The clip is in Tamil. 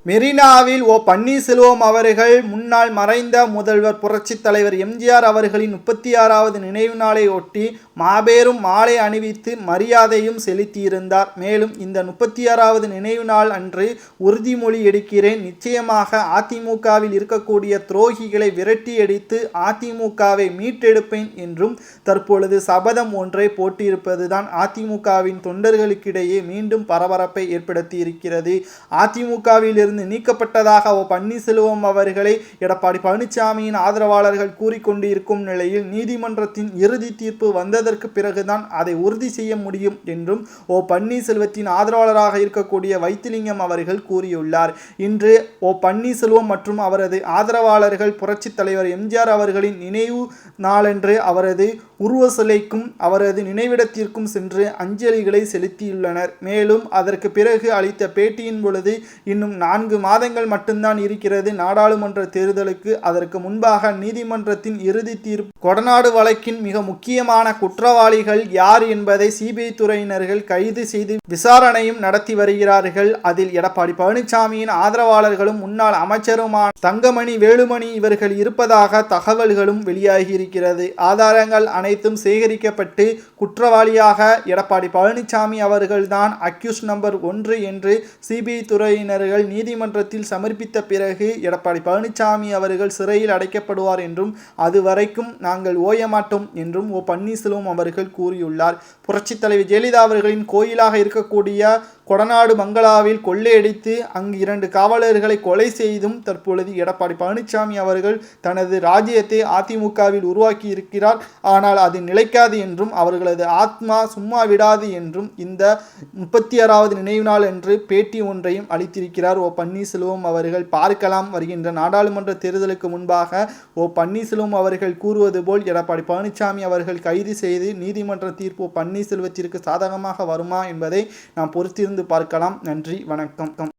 மெரினாவில் பன்னீர்செல்வம் அவர்கள் முன்னாள் மறைந்த முதல்வர் புரட்சித் தலைவர் எம்ஜிஆர் அவர்களின் 36வது நினைவு நாளை ஒட்டி மாபெரும் மாலை அணிவித்து மரியாதையும் செலுத்தியிருந்தார். மேலும் இந்த 36வது நினைவு நாள் அன்று உறுதிமொழி எடுக்கிறேன், நிச்சயமாக அதிமுகவில் இருக்கக்கூடிய துரோகிகளை விரட்டியடித்து அதிமுகவை மீட்டெடுப்பேன் என்றும் தற்பொழுது சபதம் ஒன்றை போட்டியிருப்பதுதான் அதிமுகவின் தொண்டர்களுக்கிடையே மீண்டும் பரபரப்பை ஏற்படுத்தியிருக்கிறது. அதிமுகவில் இருந்து நீக்கப்பட்டதாக பன்னீர்செல்வம் அவர்களை எடப்பாடி பழனிசாமியின் ஆதரவாளர்கள் கூறிக்கொண்டிருக்கும் நிலையில் நீதிமன்றத்தின் இறுதி தீர்ப்பு வந்ததற்கு பிறகுதான் அதை உறுதி செய்ய முடியும் என்றும் பன்னீர்செல்வத்தின் ஆதரவாளராக இருக்கக்கூடிய வைத்திலிங்கம் அவர்கள் கூறியுள்ளார். இன்று பன்னீர்செல்வம் மற்றும் அவரது ஆதரவாளர்கள் புரட்சித் தலைவர் எம்ஜிஆர் அவர்களின் நினைவு நாளன்று அவரது உருவ சிலைக்கும் அவரது நினைவிடத்திற்கும் சென்று அஞ்சலிகளை செலுத்தியுள்ளனர். மேலும் அதற்கு பிறகு அளித்த பேட்டியின் பொழுது இன்னும் 4 மாதங்கள் மட்டும்தான் இருக்கிறது நாடாளுமன்ற தேர்தலுக்கு, அதற்கு முன்பாக நீதிமன்றத்தின் இறுதி தீர்ப்பு, கொடநாடு வழக்கின் மிக முக்கியமான குற்றவாளிகள் யார் என்பதை சிபிஐ துறையினர்கள் கைது செய்து விசாரணையும் நடத்தி வருகிறார்கள். அதில் எடப்பாடி பழனிசாமியின் ஆதரவாளர்களும் முன்னாள் அமைச்சருமான தங்கமணி, வேலுமணி இவர்கள் இருப்பதாக தகவல்களும் வெளியாகியிருக்கிறது. ஆதாரங்கள் அனைத்தும் சேகரிக்கப்பட்டு குற்றவாளியாக எடப்பாடி பழனிசாமி அவர்கள்தான் அக்யூஸ் நம்பர் 1 என்று சிபிஐ துறையினர்கள் நீதிமன்றத்தில் சமர்ப்பித்த பிறகு எடப்பாடி பழனிசாமி அவர்கள் சிறையில் அடைக்கப்படுவார் என்றும் அதுவரைக்கும் நாங்கள் ஓயமாட்டோம் என்றும் பன்னீர்செல்வம் அவர்கள் கூறியுள்ளார். புரட்சித் தலைவர் ஜெயலலிதா அவர்களின் கோயிலாக இருக்கக்கூடிய கொடநாடு பங்களாவில் கொள்ளையடித்து அங்கு 2 காவலர்களை கொலை செய்தும் தற்பொழுது எடப்பாடி பழனிசாமி அவர்கள் தனது ராஜ்யத்தை அதிமுகவில் உருவாக்கி இருக்கிறார். ஆனால் அது நிலைக்காது என்றும் அவர்களது ஆத்மா சும்மா விடாது என்றும் இந்த 36வது நினைவு நாள் என்று பேட்டி ஒன்றையும் அளித்திருக்கிறார் பன்னீர்செல்வம் அவர்கள். பார்க்கலாம், வருகின்ற நாடாளுமன்ற தேர்தலுக்கு முன்பாக பன்னீர்செல்வம் அவர்கள் கூறுவது போல் எடப்பாடி பழனிசாமி அவர்கள் கைது செய்து நீதிமன்ற தீர்ப்பு பன்னீர்செல்வத்திற்கு சாதகமாக வருமா என்பதை நாம் பொறுத்திருந்து பார்க்கலாம். நன்றி, வணக்கம்.